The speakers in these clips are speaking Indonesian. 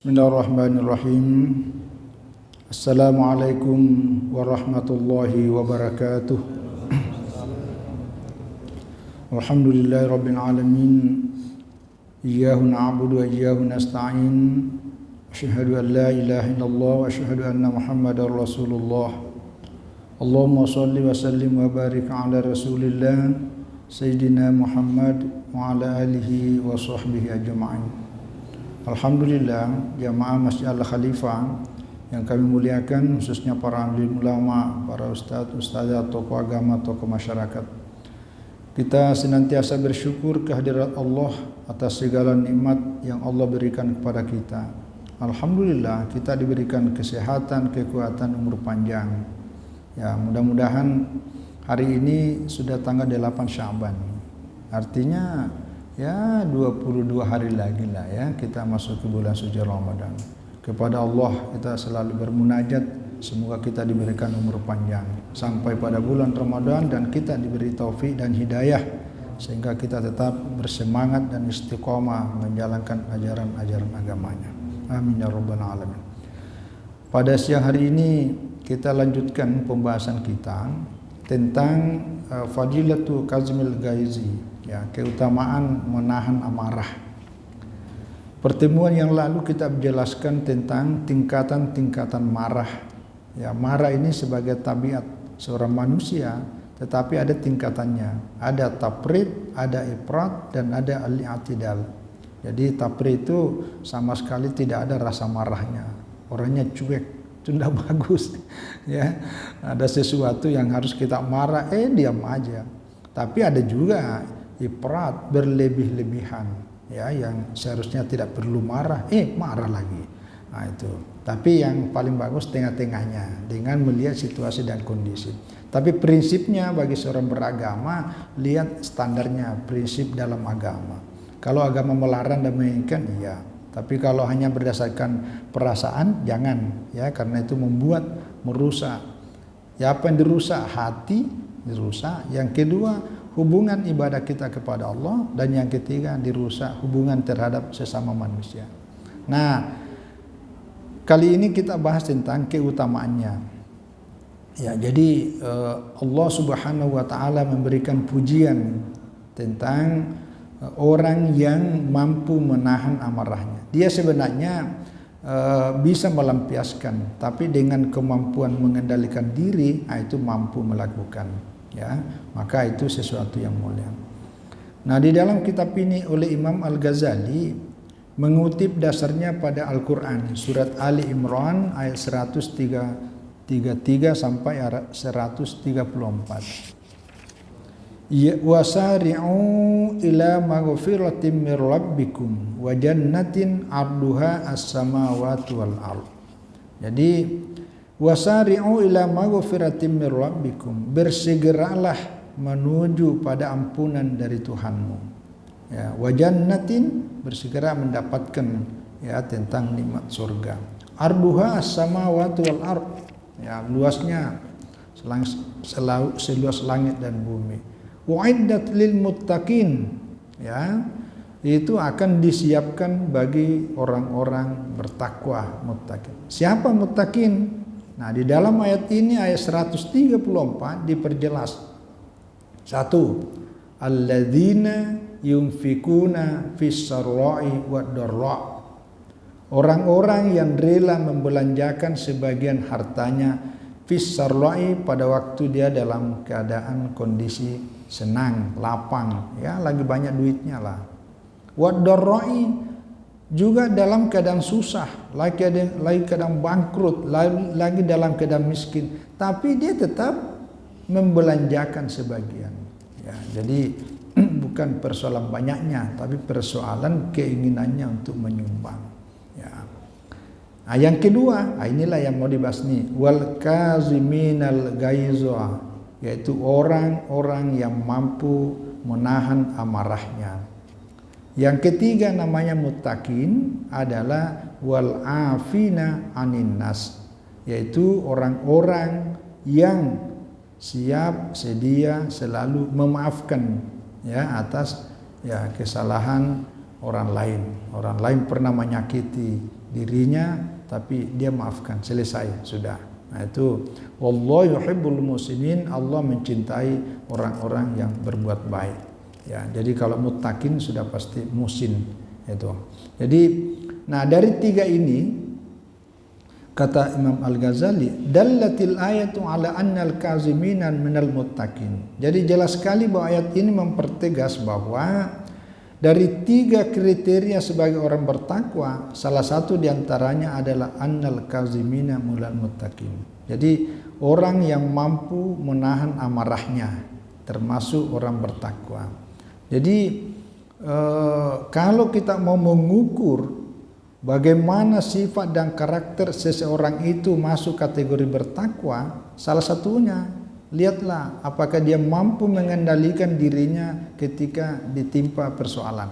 Bismillahirrahmanirrahim. Assalamualaikum warahmatullahi wabarakatuh. Alhamdulillahirabbil alamin. Iyyahu na'budu wa iyyahu nasta'in. Asyhadu an la ilaha illallah wa asyhadu anna Muhammadar Rasulullah. Allahumma shalli wa sallim wa barik ala Rasulillah Sayyidina Muhammad wa ala alihi wa sahbihi ajma'in. Alhamdulillah, jamaah Masjid Al-Khalifah yang kami muliakan, khususnya para alim ulama, para ustaz-ustazah, tokoh agama, tokoh masyarakat. Kita senantiasa bersyukur kehadirat Allah atas segala nikmat yang Allah berikan kepada kita. Alhamdulillah, kita diberikan kesehatan, kekuatan, umur panjang. Ya, mudah-mudahan hari ini sudah tanggal 8 Sya'ban. Artinya ya 22 hari lagi lah ya kita masuk ke bulan suci Ramadan. Kepada Allah kita selalu bermunajat, semoga kita diberikan umur panjang sampai pada bulan Ramadan dan kita diberi taufik dan hidayah sehingga kita tetap bersemangat dan istiqomah menjalankan ajaran-ajaran agamanya. Amin ya rabbal alamin. Pada siang hari ini kita lanjutkan pembahasan kita tentang fadilatu kazmil ghaizi, ya, keutamaan menahan amarah. Pertemuan yang lalu kita menjelaskan tentang tingkatan-tingkatan marah. Ya, marah ini sebagai tabiat seorang manusia, tetapi ada tingkatannya. Ada tafrid, ada ifrat, dan ada al-i'tidal. Jadi tafrid itu sama sekali tidak ada rasa marahnya. Orangnya cuek, itu tidak bagus. Ya, ada sesuatu yang harus kita marah, diam aja. Tapi ada juga ifrat, berlebih-lebihan, ya, yang seharusnya tidak perlu marah, marah lagi. Nah itu. Tapi yang paling bagus tengah-tengahnya dengan melihat situasi dan kondisi. Tapi prinsipnya bagi seorang beragama, lihat standarnya, prinsip dalam agama. Kalau agama melarang dan menginginkan, iya. Tapi kalau hanya berdasarkan perasaan, jangan, ya, karena itu merusak. Ya, apa yang dirusak? Hati dirusak. Yang kedua, hubungan ibadah kita kepada Allah, dan yang ketiga dirusak hubungan terhadap sesama manusia. Nah, kali ini kita bahas tentang keutamaannya. Ya, jadi Allah Subhanahu wa taala memberikan pujian tentang orang yang mampu menahan amarahnya. Dia sebenarnya bisa melampiaskan, tapi dengan kemampuan mengendalikan diri, itu mampu melakukan. Ya, maka itu sesuatu yang mulia. Nah, di dalam kitab ini oleh Imam Al-Ghazali mengutip dasarnya pada Al-Quran, surat Ali Imran ayat 133 sampai 134. Ya, wasari'u ila maghfiratin mir rabbikum wa jannatin 'arduha as-samawati wal ardh. Jadi wasari'u ila maghfiratin mir rabbikum, bersegeralah menuju pada ampunan dari Tuhanmu. Ya, wa jannatin, bersegera mendapatkan, ya, tentang nikmat surga. Arduha as-samawati wal ardh, ya, luasnya seluas langit dan bumi. Wa'iddat lil muttaqin, ya, itu akan disiapkan bagi orang-orang bertakwa, muttaqin. Siapa muttaqin? Nah, di dalam ayat ini, ayat 134 diperjelas. 1. Alladzina yunfikuna fis sarra'i wad dharra. Orang-orang yang rela membelanjakan sebagian hartanya fis sarra'i, pada waktu dia dalam keadaan kondisi senang, lapang, ya, lagi banyak duitnya lah. Wad dharra'i, juga dalam keadaan susah, lagi keadaan bangkrut, lagi dalam keadaan miskin, tapi dia tetap membelanjakan sebagian. Ya, jadi bukan persoalan banyaknya, tapi persoalan keinginannya untuk menyumbang. Ya. Nah, yang kedua, inilah yang mau dibahas nih, wal kaziminal ghaiza, yaitu orang-orang yang mampu menahan amarahnya. Yang ketiga namanya muttaqin adalah wal afina anin nas, yaitu orang-orang yang siap sedia selalu memaafkan, ya, atas, ya, kesalahan orang lain. Orang lain pernah menyakiti, dirinya, tapi dia maafkan, selesai, sudah. Nah itu wallahu yuhibbul muhsinin, Allah mencintai orang-orang yang berbuat baik. Ya, jadi kalau muttaqin sudah pasti muhsin itu. Jadi nah dari tiga ini kata Imam Al-Ghazali, dallatil ayatu ala annal kazimina minal muttaqin. Jadi jelas sekali bahwa ayat ini mempertegas bahwa dari tiga kriteria sebagai orang bertakwa, salah satu diantaranya adalah annal kazimina minal muttaqin. Jadi orang yang mampu menahan amarahnya termasuk orang bertakwa. Jadi kalau kita mau mengukur bagaimana sifat dan karakter seseorang itu masuk kategori bertakwa, salah satunya lihatlah apakah dia mampu mengendalikan dirinya ketika ditimpa persoalan.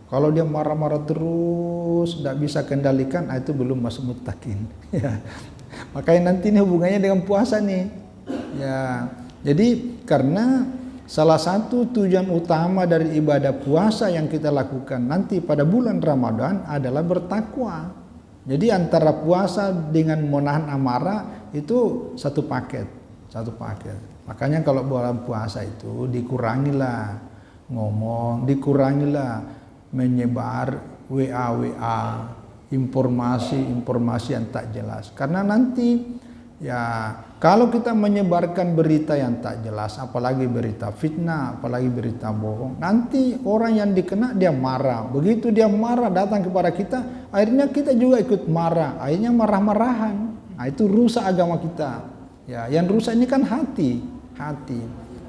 Kalau dia marah-marah terus, tidak bisa kendalikan, itu belum masuk muttaqin. Ya. Makanya nanti ini hubungannya dengan puasa nih. Ya, jadi karena salah satu tujuan utama dari ibadah puasa yang kita lakukan nanti pada bulan Ramadan adalah bertakwa. Jadi antara puasa dengan menahan amarah itu satu paket. Makanya kalau bulan puasa itu dikurangilah ngomong, dikurangilah menyebar WA, informasi yang tak jelas. Karena nanti ya kalau kita menyebarkan berita yang tak jelas, apalagi berita fitnah, apalagi berita bohong, nanti orang yang dikena dia marah. Begitu dia marah datang kepada kita, akhirnya kita juga ikut marah, akhirnya marah-marahan. Nah, itu rusak agama kita. Ya, yang rusak ini kan hati.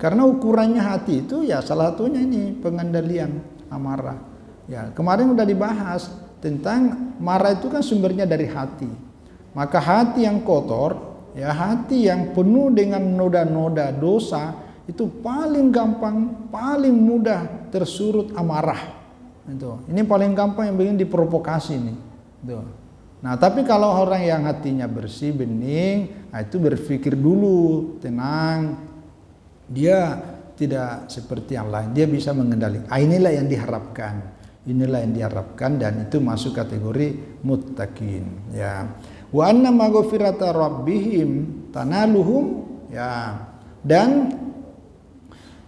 Karena ukurannya hati itu ya salah satunya ini pengendalian amarah. Ya, kemarin udah dibahas tentang marah itu kan sumbernya dari hati. Maka hati yang kotor, ya hati yang penuh dengan noda-noda dosa itu paling gampang, paling mudah tersurut amarah. Itu. Ini paling gampang yang begini diprovokasi nih. Itu. Nah, tapi kalau orang yang hatinya bersih, bening, nah itu berpikir dulu, tenang. Dia tidak seperti yang lain, dia bisa mengendalikan. Inilah yang diharapkan dan itu masuk kategori muttaqin. Ya. Wa anna maghfirata rabbihim tanaluhum, ya. Dan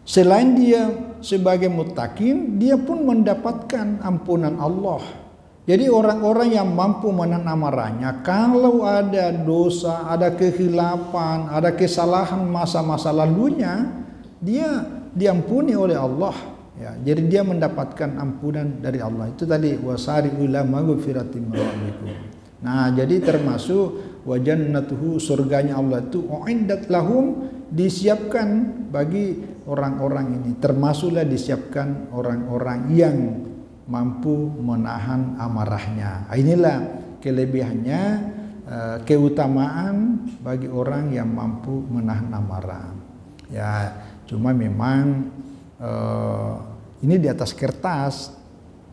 selain dia sebagai muttaqin, dia pun mendapatkan ampunan Allah. Jadi orang-orang yang mampu menahan amarahnya, kalau ada dosa, ada kehilapan, ada kesalahan masa-masa lalunya, dia diampuni oleh Allah. Ya, jadi dia mendapatkan ampunan dari Allah. Itu tadi wasari'u ila maghfiratin min rabbikum. Nah, jadi termasuk wa jannatuhu, surganya Allah itu uiddat lahum, disiapkan bagi orang-orang ini. Termasuklah disiapkan orang-orang yang mampu menahan amarahnya. Inilah kelebihannya, keutamaan bagi orang yang mampu menahan amarah. Ya, cuma memang ini di atas kertas.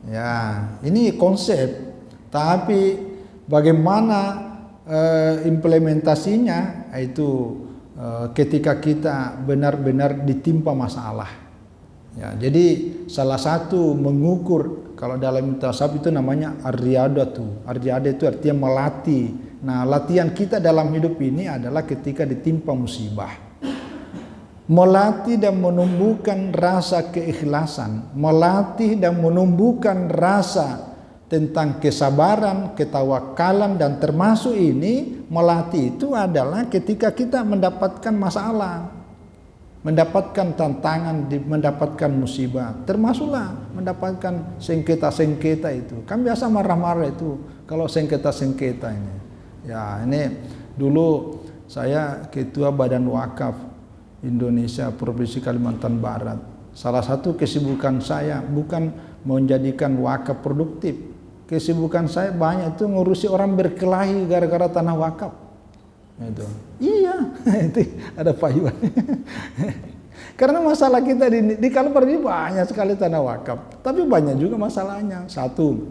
Ya, ini konsep. Tapi bagaimana implementasinya itu ketika kita benar-benar ditimpa masalah. Ya, jadi salah satu mengukur kalau dalam tasawuf itu namanya ar-riyadatu. Ar-riyadah itu artinya melatih. Nah, latihan kita dalam hidup ini adalah ketika ditimpa musibah. Melatih dan menumbuhkan rasa keikhlasan, melatih dan menumbuhkan rasa tentang kesabaran, ketawakalan, dan termasuk ini melatih itu adalah ketika kita mendapatkan masalah, mendapatkan tantangan, mendapatkan musibah, termasuklah mendapatkan sengketa-sengketa itu. Kan biasa marah-marah itu kalau sengketa-sengketa ini. Ya, ini dulu saya ketua Badan Wakaf Indonesia Provinsi Kalimantan Barat. Salah satu kesibukan saya bukan menjadikan wakaf produktif. Kesibukan saya banyak itu ngurusi orang berkelahi gara-gara tanah wakaf. Itu. Iya, itu ada payuan. Karena masalah kita di Kalbar ini banyak sekali tanah wakaf, tapi banyak juga masalahnya. Satu,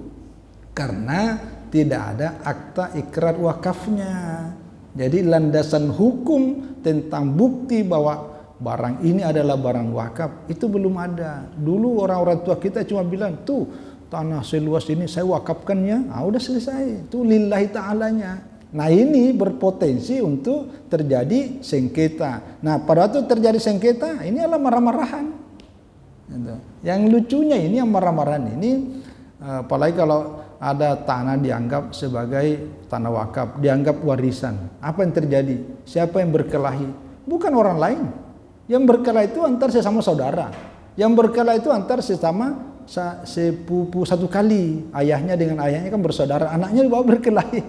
karena tidak ada akta ikrar wakafnya. Jadi landasan hukum tentang bukti bahwa barang ini adalah barang wakaf itu belum ada. Dulu orang-orang tua kita cuma bilang, tuh tanah seluas ini saya wakafkannya, udah selesai, itu lillahi ta'alanya. Nah ini berpotensi untuk terjadi sengketa. Nah pada waktu terjadi sengketa, ini adalah marah-marahan. Yang lucunya ini yang marah-marahan ini, apalagi kalau ada tanah dianggap sebagai tanah wakaf, dianggap warisan. Apa yang terjadi? Siapa yang berkelahi? Bukan orang lain. Yang berkelahi itu antar sesama saudara. Yang berkelahi itu antar sesama sepupu satu kali, ayahnya dengan ayahnya kan bersaudara, anaknya dibawa berkelahi.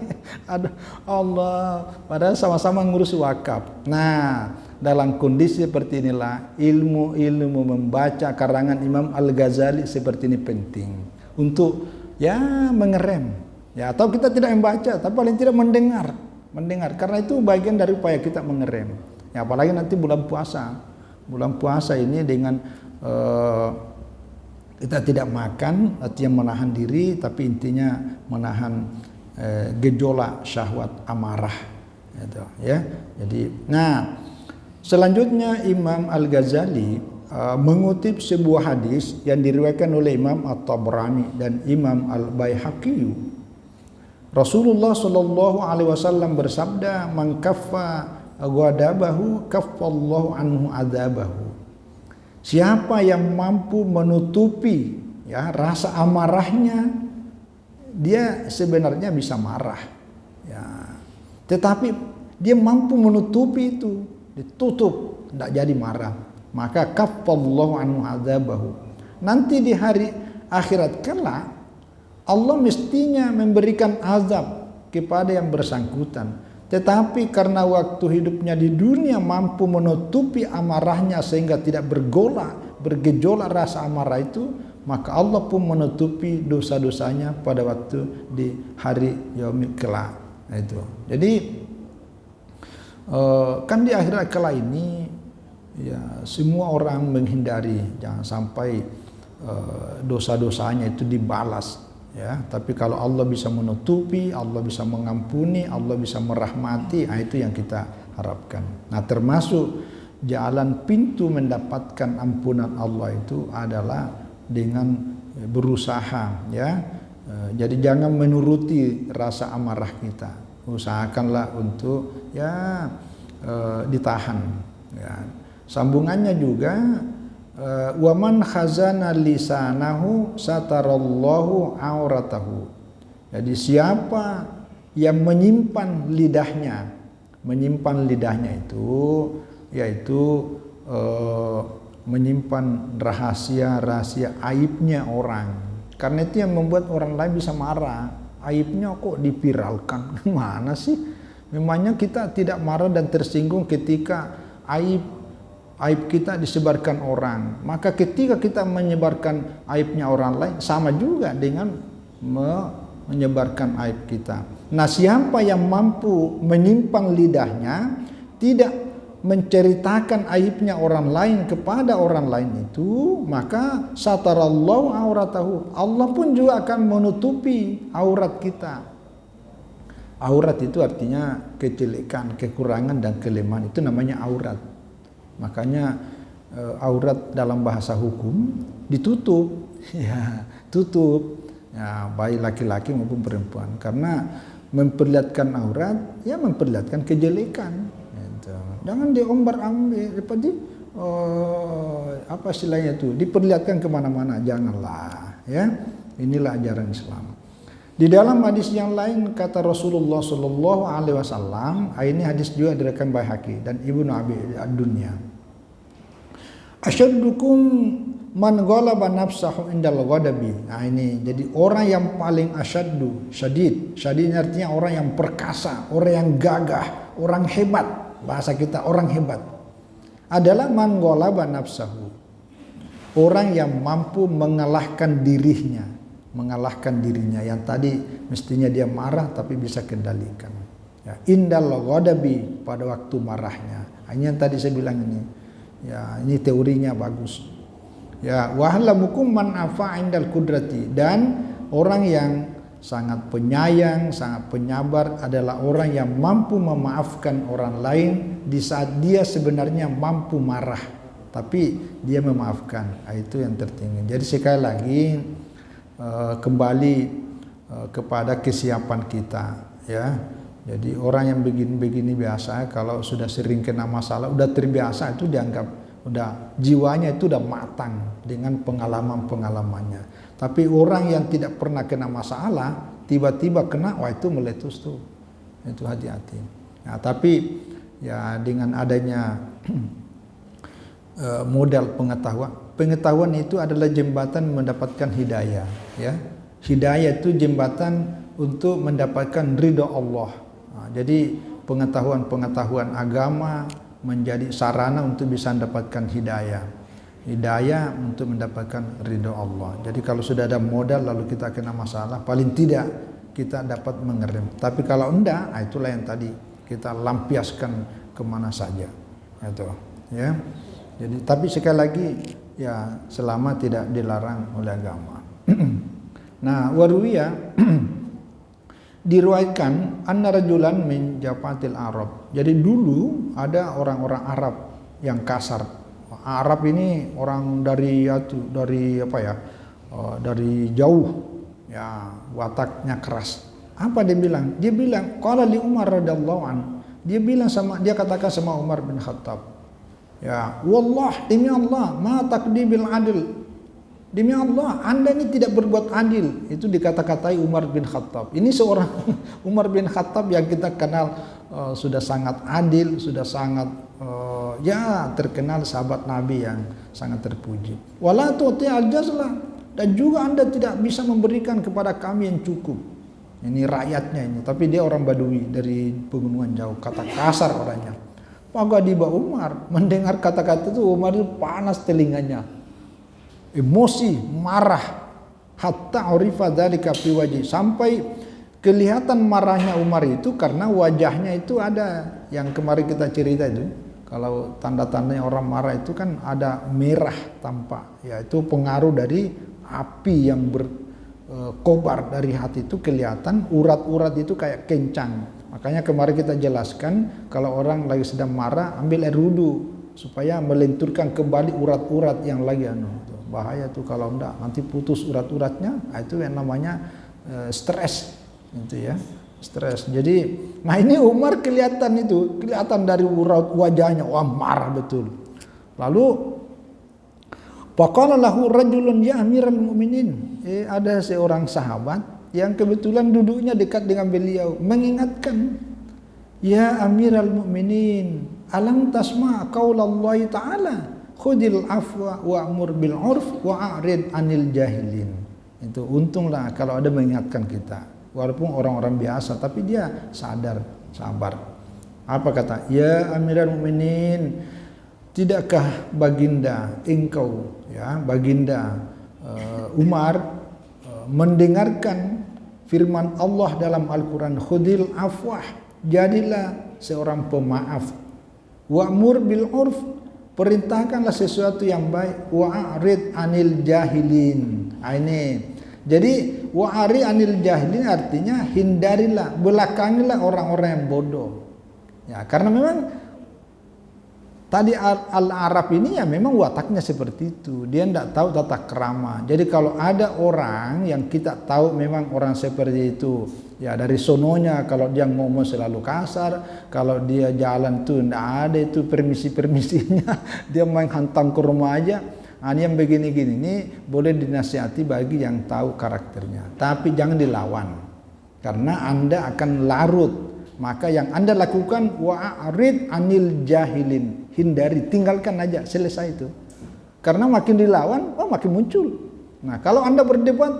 Aduh Allah, padahal sama-sama ngurus wakaf. Nah dalam kondisi seperti inilah ilmu membaca karangan Imam Al-Ghazali seperti ini penting untuk mengerem, atau kita tidak membaca tapi paling tidak mendengar, karena itu bagian dari upaya kita mengerem. Apalagi nanti bulan puasa ini dengan kita tidak makan, artinya menahan diri, tapi intinya menahan gejolak syahwat amarah, gitu, ya. Jadi, nah selanjutnya Imam Al-Ghazali mengutip sebuah hadis yang diriwayatkan oleh Imam At-Tabrani dan Imam Al-Baihaqi. Rasulullah Shallallahu Alaihi Wasallam bersabda, "Man kaffa ghadabahu, kaffallahu anhu adabahu." Siapa yang mampu menutupi rasa amarahnya, dia sebenarnya bisa marah, tetapi dia mampu menutupi itu, ditutup, tidak jadi marah, maka kaffallahu anhu adzabahu. Nanti di hari akhirat kelak Allah mestinya memberikan azab kepada yang bersangkutan. Tetapi karena waktu hidupnya di dunia mampu menutupi amarahnya sehingga tidak bergejolak rasa amarah itu, maka Allah pun menutupi dosa-dosanya pada waktu di hari yaumil kelak. Itu. Jadi kan di akhirat kelak ini semua orang menghindari jangan sampai dosa-dosanya itu dibalas. Tapi kalau Allah bisa menutupi, Allah bisa mengampuni, Allah bisa merahmati, itu yang kita harapkan. Nah termasuk jalan pintu mendapatkan ampunan Allah itu adalah dengan berusaha, jadi jangan menuruti rasa amarah kita, usahakanlah untuk ditahan. Sambungannya juga, waman khazana lisanahu satarallahu auratahu. Jadi siapa yang menyimpan lidahnya itu yaitu menyimpan rahasia aibnya orang. Karena itu yang membuat orang lain bisa marah. Aibnya kok dipiralkan? Mana sih? Memangnya kita tidak marah dan tersinggung ketika aib kita disebarkan orang. Maka ketika kita menyebarkan aibnya orang lain, sama juga dengan menyebarkan aib kita. Nah siapa yang mampu menyimpan lidahnya, tidak menceritakan aibnya orang lain kepada orang lain itu, maka satarallahu auratahu, Allah pun juga akan menutupi aurat kita. Aurat itu artinya kejelekan, kekurangan dan kelemahan, itu namanya aurat. Makanya aurat dalam bahasa hukum ditutup, tutup, baik laki-laki maupun perempuan, karena memperlihatkan aurat memperlihatkan kejelekan. Jangan diombar-ambir, apa istilahnya itu, diperlihatkan kemana-mana, janganlah. Inilah ajaran Islam. Di dalam hadis yang lain kata Rasulullah Shallallahu Alaihi Wasallam, ini hadis juga diriwayatkan Baihaqi dan Ibnu Abi Ad-Dunya. Asyaddukum man ghalaba nafsahu indal ghadabi. Nah ini jadi orang yang paling syadid artinya orang yang perkasa, orang yang gagah, orang hebat. Bahasa kita orang hebat adalah man ghalaba nafsahu, orang yang mampu mengalahkan dirinya. Yang tadi mestinya dia marah tapi bisa kendalikan. Indal ghadabi, pada waktu marahnya. Ini yang tadi saya bilang ini. Ini teorinya bagus. Wahlamukum man afa indal kudrati, dan orang yang sangat penyayang, sangat penyabar adalah orang yang mampu memaafkan orang lain di saat dia sebenarnya mampu marah, tapi dia memaafkan. Itu yang tertinggi. Jadi sekali lagi, kembali kepada kesiapan kita, ya. Jadi orang yang begini-begini biasa, kalau sudah sering kena masalah, udah terbiasa, itu dianggap udah jiwanya itu udah matang dengan pengalaman-pengalamannya. Tapi orang yang tidak pernah kena masalah, tiba-tiba kena, wah itu meletus tuh. Itu hati-hati. Nah, tapi ya dengan adanya modal pengetahuan itu adalah jembatan mendapatkan hidayah, ya. Hidayah itu jembatan untuk mendapatkan ridha Allah. Nah, jadi pengetahuan agama menjadi sarana untuk bisa mendapatkan hidayah untuk mendapatkan ridha Allah. Jadi kalau sudah ada modal lalu kita kena masalah, paling tidak kita dapat mengerem. Tapi kalau enggak, itulah yang tadi kita lampiaskan kemana saja, itu, ya. Jadi tapi sekali lagi ya selama tidak dilarang oleh agama. Nah, waruwiya diriwayatkan anna rajulan min jafatil Arab. Jadi dulu ada orang-orang Arab yang kasar. Arab ini orang dari dari jauh, ya, wataknya keras. Apa dia bilang? Dia bilang qala li Umar radhiyallahu an. Dia katakan sama Umar bin Khattab, ya, wallah, demi Allah, ma taqdibil adil. Demi Allah, Anda ini tidak berbuat adil. Itu dikata-katai Umar bin Khattab. Ini seorang Umar bin Khattab yang kita kenal sudah sangat adil, sudah sangat ya terkenal sahabat Nabi yang sangat terpuji. Wala tu'ti al-jazla, dan juga Anda tidak bisa memberikan kepada kami yang cukup. Ini rakyatnya ini, tapi dia orang Badui dari pegunungan jauh, kata kasar orangnya. Maka tiba Umar mendengar kata-kata itu, Umar itu panas telinganya. Emosi, marah, hatta urifa dzalika fi wajhi, sampai kelihatan marahnya Umar itu karena wajahnya itu ada yang kemarin kita cerita itu. Kalau tanda-tandanya orang marah itu kan ada merah tampak, yaitu pengaruh dari api yang berkobar dari hati itu, kelihatan urat-urat itu kayak kencang. Makanya kemarin kita jelaskan kalau orang lagi sedang marah ambil air wudu supaya melenturkan kembali urat-urat yang lagi bahaya tuh, kalau enggak nanti putus urat-uratnya. Nah, itu yang namanya stres, gitu ya, stres. Jadi nah ini Umar kelihatan dari urat wajahnya, wah marah betul. Lalu faqala lahu rajulun ya amiral mu'minin, ada seorang sahabat yang kebetulan duduknya dekat dengan beliau mengingatkan, ya amiral mu'minin, alam tasma qaulallahi ta'ala khudil afwa wa'mur bil 'urf wa'rid 'anil jahilin. Itu untunglah kalau ada mengingatkan kita, walaupun orang-orang biasa tapi dia sadar, sabar. Apa kata? Ya amiral mu'minin, tidakkah baginda engkau, ya baginda Umar mendengarkan firman Allah dalam Al-Quran, khudil afwah, jadilah seorang pemaaf, wa'mur bil 'urf, perintahkanlah sesuatu yang baik, wa'rid 'anil jahilin. Ini jadi wa'rid 'anil jahilin artinya hindarilah, belakangilah orang-orang yang bodoh, ya, karena memang tadi Al-Arab ini ya memang wataknya seperti itu. Dia tidak tahu tata krama. Jadi kalau ada orang yang kita tahu memang orang seperti itu, ya dari sononya kalau dia ngomong selalu kasar, kalau dia jalan tuh tidak ada itu permisi-permisinya, dia main hantam ke rumah aja. Nah, ini yang begini-gini ini boleh dinasihati bagi yang tahu karakternya. Tapi jangan dilawan, karena Anda akan larut. Maka yang Anda lakukan wa'rid 'anil jahilin, hindari, tinggalkan aja, selesai itu. Karena makin dilawan, makin muncul. Nah, kalau Anda berdebat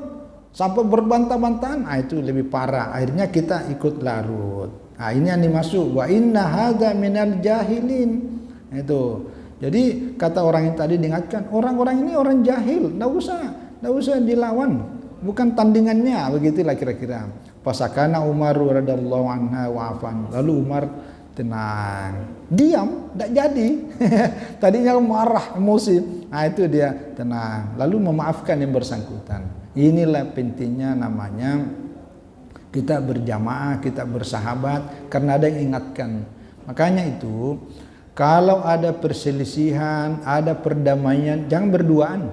sampai berbantah-bantahan, itu lebih parah. Akhirnya kita ikut larut. Nah, ini yang dimaksud wa inna hadza minal jahilin. Itu. Jadi kata orang yang tadi diingatkan, orang-orang ini orang jahil, enggak usah dilawan. Bukan tandingannya, begitulah kira-kira. Pasakana Umar radhiyallahu anha wa afan. Lalu Umar tenang, diam, tidak jadi. Tadinya marah, emosi. Nah, itu dia tenang. Lalu memaafkan yang bersangkutan. Inilah pentingnya namanya kita berjamaah, kita bersahabat, karena ada yang ingatkan. Makanya itu, kalau ada perselisihan, ada perdamaian, jangan berduaan.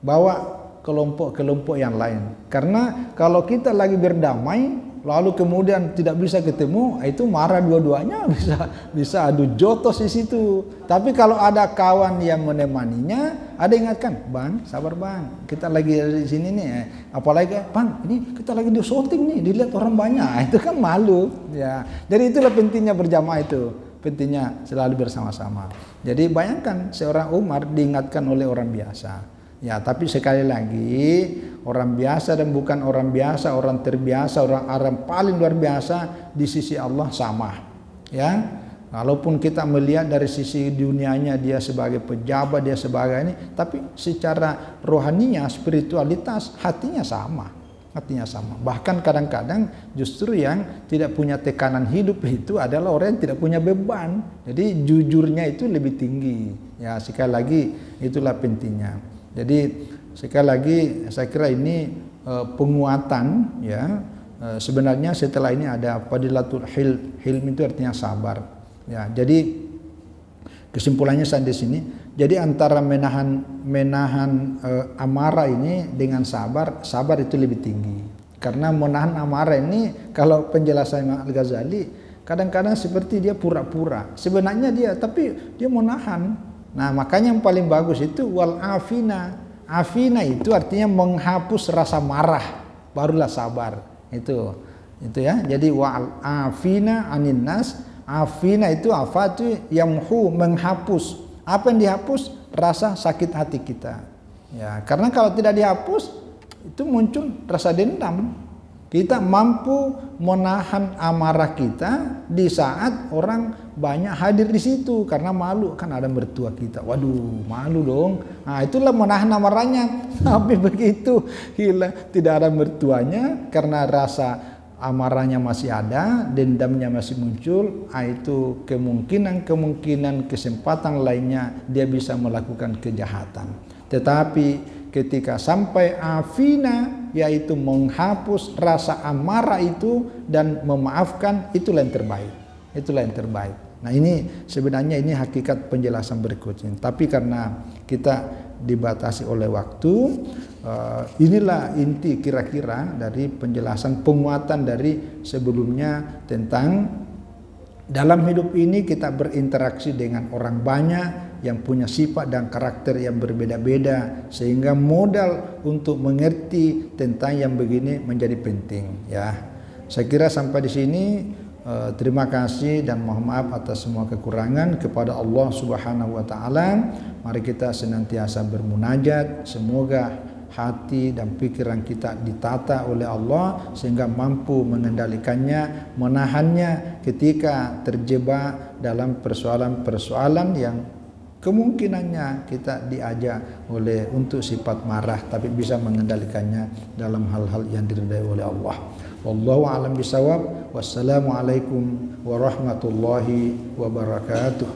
Bawa kelompok-kelompok yang lain. Karena kalau kita lagi berdamai lalu kemudian tidak bisa ketemu, itu marah dua-duanya, bisa adu jotos di situ. Tapi kalau ada kawan yang menemaninya, ada ingatkan, bang, sabar bang, kita lagi di sini nih, apalagi bang, ini kita lagi di syuting nih, dilihat orang banyak, itu kan malu, ya. Jadi itulah pentingnya berjamaah itu, pentingnya selalu bersama-sama. Jadi bayangkan seorang Umar diingatkan oleh orang biasa. Ya, tapi sekali lagi orang biasa dan bukan orang biasa, orang terbiasa, orang paling luar biasa di sisi Allah sama. Ya, walaupun kita melihat dari sisi dunianya dia sebagai pejabat, dia sebagai ini, tapi secara rohaninya, spiritualitas, hatinya sama. Hatinya sama. Bahkan kadang-kadang justru yang tidak punya tekanan hidup itu adalah orang yang tidak punya beban. Jadi jujurnya itu lebih tinggi. Ya, sekali lagi itulah pentingnya. Jadi sekali lagi saya kira ini penguatan, ya. Sebenarnya setelah ini ada fadilatul hilm itu artinya sabar. Ya, jadi kesimpulannya sampai di sini. Jadi antara menahan amarah ini dengan sabar itu lebih tinggi. Karena menahan amarah ini kalau penjelasan Imam Al-Ghazali kadang-kadang seperti dia pura-pura. Sebenarnya tapi dia menahan. Nah, makanya yang paling bagus itu wal afina. Afina itu artinya menghapus rasa marah, barulah sabar. Itu ya. Jadi wal afina anin nas. Afina itu afatu yamhu, menghapus. Apa yang dihapus? Rasa sakit hati kita. Ya, karena kalau tidak dihapus itu muncul rasa dendam. Kita mampu menahan amarah kita di saat orang banyak hadir di situ karena malu, kan ada mertua kita. Waduh, malu dong. Nah, itulah menahan amarahnya. Tapi begitu tidak ada mertuanya karena rasa amarahnya masih ada, dendamnya masih muncul, itu kemungkinan kesempatan lainnya dia bisa melakukan kejahatan. Tetapi ketika sampai afina, yaitu menghapus rasa amarah itu dan memaafkan, itulah yang terbaik. Itulah yang terbaik. Nah, ini sebenarnya ini hakikat penjelasan berikutnya. Tapi karena kita dibatasi oleh waktu, inilah inti kira-kira dari penjelasan penguatan dari sebelumnya tentang dalam hidup ini kita berinteraksi dengan orang banyak yang punya sifat dan karakter yang berbeda-beda, sehingga modal untuk mengerti tentang yang begini menjadi penting, ya. Saya kira sampai di sini. Terima kasih dan mohon maaf atas semua kekurangan kepada Allah Subhanahu wa taala. Mari kita senantiasa bermunajat, semoga hati dan pikiran kita ditata oleh Allah sehingga mampu mengendalikannya, menahannya ketika terjebak dalam persoalan-persoalan yang kemungkinannya kita diajak untuk sifat marah, tapi bisa mengendalikannya dalam hal-hal yang diridai oleh Allah. Wallahu a'lam bishawab. Wassalamualaikum warahmatullahi wabarakatuh.